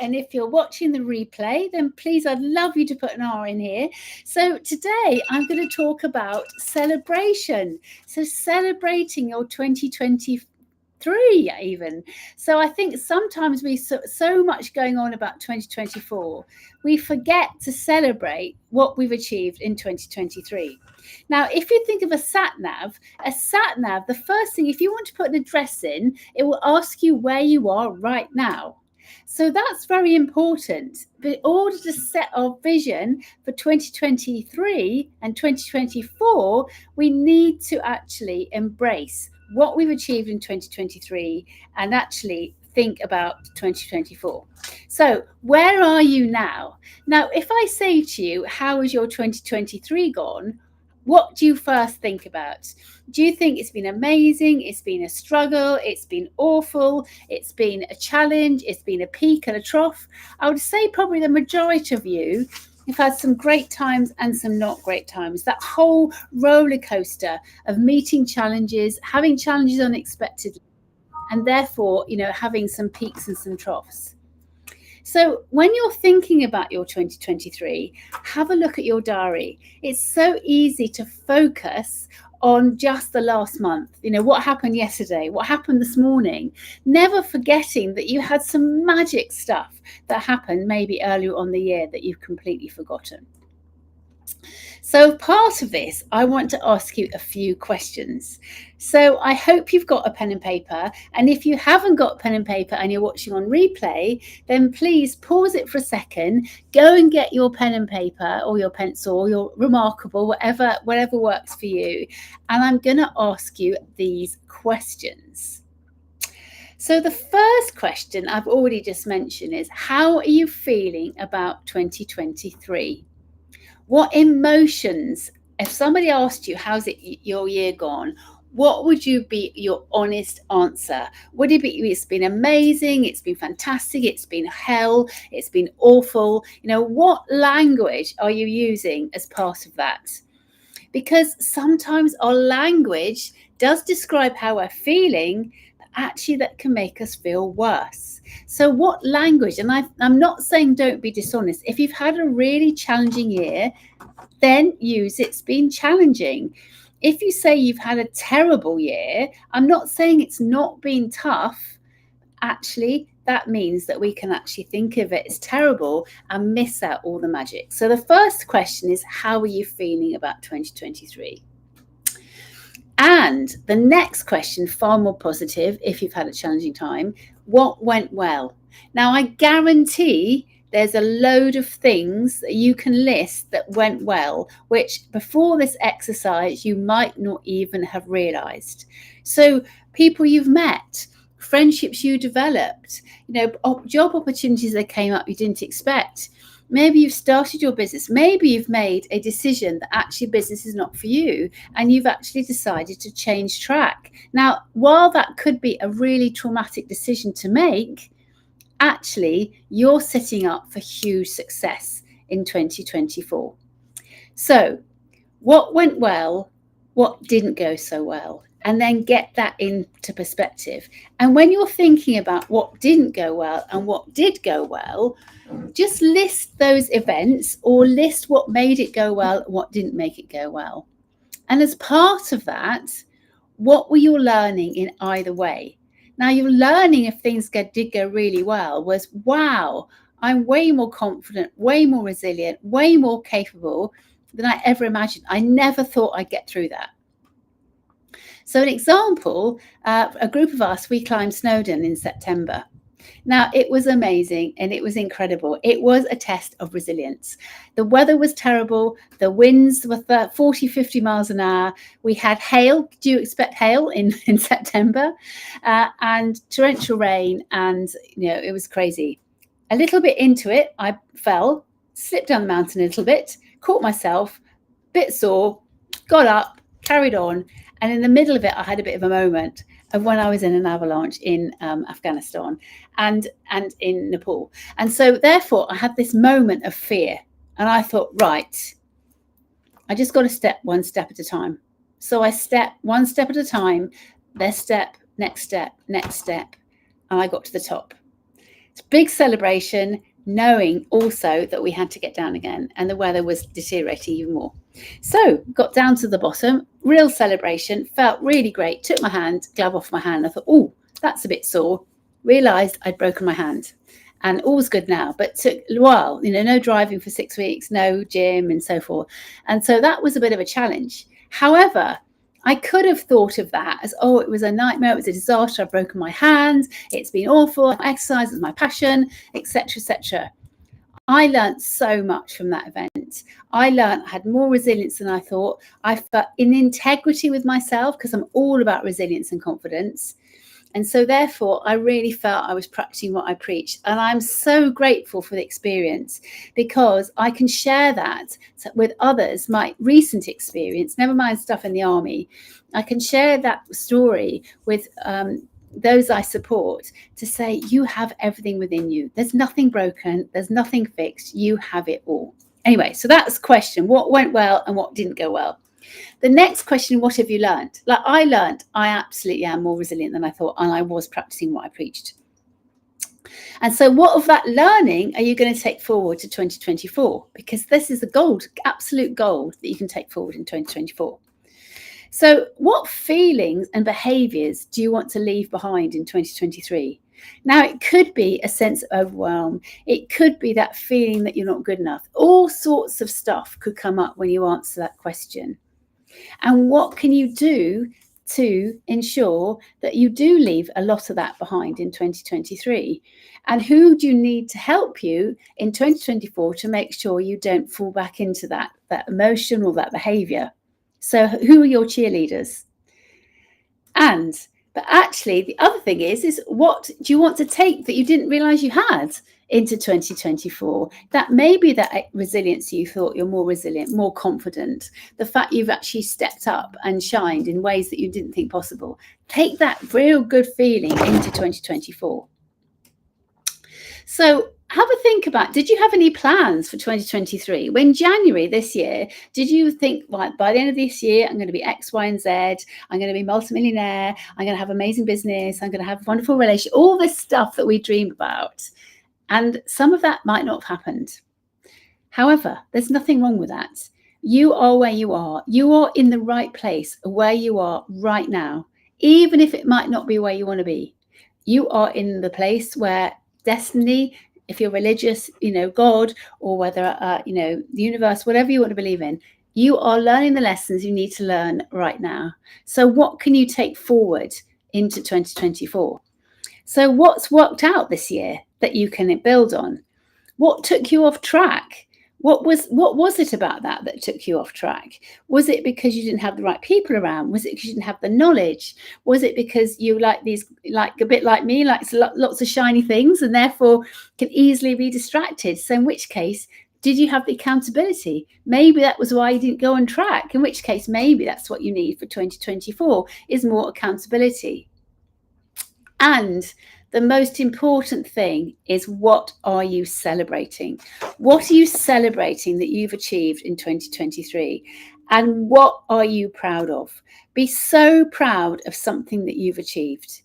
And if you're watching the replay, then please, I'd love you to put an R in here. So today I'm going to talk about celebration. So celebrating your 2023 even. So I think sometimes we so much going on about 2024, we forget to celebrate what we've achieved in 2023. Now, if you think of a sat nav, the first thing, if you want to put an address in, it will ask you where you are right now. So that's very important. But in order to set our vision for 2023 and 2024, we need to actually embrace what we've achieved in 2023 and actually think about 2024. So where are you now? Now, if I say to you, how has your 2023 gone? What do you first think about? Do you think it's been amazing? It's been a struggle? It's been awful? It's been a challenge? It's been a peak and a trough? I would say probably the majority of you have had some great times and some not great times. That whole roller coaster of meeting challenges, having challenges unexpectedly, and therefore, having some peaks and some troughs. So when you're thinking about your 2023, have a look at your diary. It's so easy to focus on just the last month. What happened yesterday? What happened this morning? Never forgetting that you had some magic stuff that happened maybe earlier on the year that you've completely forgotten. So part of this, I want to ask you a few questions. So I hope you've got a pen and paper. And if you haven't got pen and paper and you're watching on replay, then please pause it for a second, go and get your pen and paper or your pencil or your Remarkable, whatever works for you. And I'm going to ask you these questions. So the first question I've already just mentioned is, how are you feeling about 2023? What emotions, if somebody asked you, how's your year gone? What would you be your honest answer? Would it be, it's been amazing, it's been fantastic, it's been hell, it's been awful? What language are you using as part of that? Because sometimes our language does describe how we're feeling, but actually that can make us feel worse. So what language, and I'm not saying don't be dishonest. If you've had a really challenging year, then use it's been challenging. If you say you've had a terrible year, I'm not saying it's not been tough. Actually, that means that we can actually think of it as terrible and miss out all the magic. So the first question is, how are you feeling about 2023? And the next question, far more positive, if you've had a challenging time, what went well? Now, I guarantee there's a load of things that you can list that went well, which before this exercise, you might not even have realized. So people you've met, friendships you developed, job opportunities that came up you didn't expect. Maybe you've started your business. Maybe you've made a decision that actually business is not for you and you've actually decided to change track. Now, while that could be a really traumatic decision to make, actually you're setting up for huge success in 2024. So what went well? What didn't go so well? And then get that into perspective. And when you're thinking about what didn't go well and what did go well, just list those events or list what made it go well and what didn't make it go well. And as part of that, what were you learning in either way? Now, you're learning if things did go really well was, wow, I'm way more confident, way more resilient, way more capable than I ever imagined. I never thought I'd get through that. So an example, a group of us, we climbed Snowdon in September. Now, it was amazing and it was incredible. It was a test of resilience. The weather was terrible. The winds were 40, 50 miles an hour. We had hail. Do you expect hail in September? And torrential rain. And, it was crazy. A little bit into it, I fell, slipped down the mountain a little bit, caught myself, bit sore, got up, carried on. And in the middle of it, I had a bit of a moment of when I was in an avalanche in Afghanistan and in Nepal. And so therefore, I had this moment of fear. And I thought, right, I just got to step one step at a time. So I stepped one step at a time, next step, next step, next step. And I got to the top. Big celebration, knowing also that we had to get down again and the weather was deteriorating even more. So got down to the bottom, real celebration, felt really great, took my hand, glove off my hand. I thought, oh, that's a bit sore. Realised I'd broken my hand. And all's good now, but took a while, no driving for 6 weeks, no gym and so forth. And so that was a bit of a challenge. However, I could have thought of that as, oh, it was a nightmare, it was a disaster, I've broken my hand, it's been awful, exercise is my passion, etc., etc. I learned so much from that event. I had more resilience than I thought. I felt in integrity with myself because I'm all about resilience and confidence. And so therefore, I really felt I was practicing what I preached. And I'm so grateful for the experience because I can share that with others, my recent experience, never mind stuff in the army. I can share that story with those I support to say, you have everything within you. There's nothing broken. There's nothing fixed. You have it all. Anyway, so that's the question. What went well and what didn't go well? The next question, what have you learned? Like I learned, I absolutely am more resilient than I thought, and I was practicing what I preached. And so what of that learning are you going to take forward to 2024? Because this is the gold, absolute gold that you can take forward in 2024. So what feelings and behaviours do you want to leave behind in 2023? Now, it could be a sense of overwhelm. It could be that feeling that you're not good enough. All sorts of stuff could come up when you answer that question. And what can you do to ensure that you do leave a lot of that behind in 2023? And who do you need to help you in 2024 to make sure you don't fall back into that emotion or that behaviour? So who are your cheerleaders? But actually, the other thing is what do you want to take that you didn't realise you had into 2024? That maybe that resilience, you thought you're more resilient, more confident, the fact you've actually stepped up and shined in ways that you didn't think possible. Take that real good feeling into 2024. So have a think about, did you have any plans for 2023? When January this year, did you think, right, by the end of this year, I'm going to be X, Y, and Z. I'm going to be multimillionaire. I'm going to have amazing business. I'm going to have a wonderful relationship, all this stuff that we dream about. And some of that might not have happened. However, there's nothing wrong with that. You are where you are. You are in the right place where you are right now, even if it might not be where you want to be. You are in the place where destiny, if you're religious, God, or whether, the universe, whatever you want to believe in, you are learning the lessons you need to learn right now. So what can you take forward into 2024? So what's worked out this year that you can build on? What took you off track? What was it about that took you off track? Was it because you didn't have the right people around? Was it because you didn't have the knowledge? Was it because you like a bit like me, likes lots of shiny things and therefore can easily be distracted? So in which case, did you have the accountability? Maybe that was why you didn't go on track, in which case maybe that's what you need for 2024 is more accountability. And the most important thing is, what are you celebrating? What are you celebrating that you've achieved in 2023? And what are you proud of? Be so proud of something that you've achieved,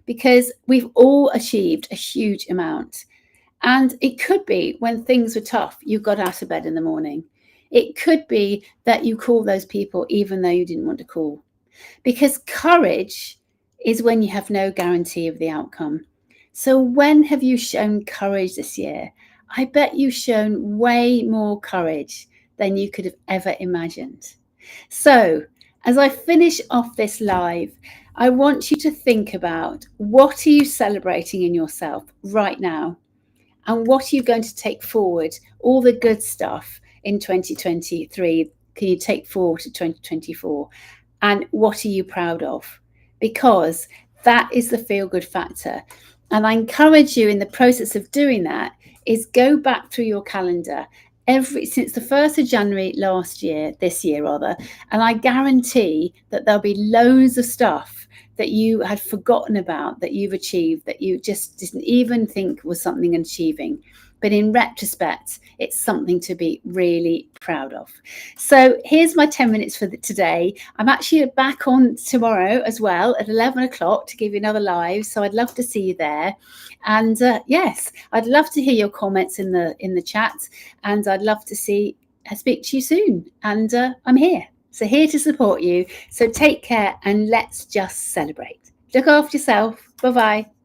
because we've all achieved a huge amount. And it could be when things were tough, you got out of bed in the morning. It could be that you called those people even though you didn't want to call. Because courage is when you have no guarantee of the outcome. So when have you shown courage this year? I bet you've shown way more courage than you could have ever imagined. So as I finish off this live, I want you to think about, what are you celebrating in yourself right now? And what are you going to take forward? All the good stuff in 2023 can you take forward to 2024? And what are you proud of? Because that is the feel-good factor. And I encourage you, in the process of doing that, is go back through your calendar since the 1st of January this year, and I guarantee that there'll be loads of stuff that you had forgotten about, that you've achieved, that you just didn't even think was something achieving. But in retrospect, it's something to be really proud of. So here's my 10 minutes for today. I'm actually back on tomorrow as well at 11 o'clock to give you another live. So I'd love to see you there. And yes, I'd love to hear your comments in the chat. And I'd love to speak to you soon. And I'm here. So here to support you. So take care and let's just celebrate. Look after yourself. Bye-bye.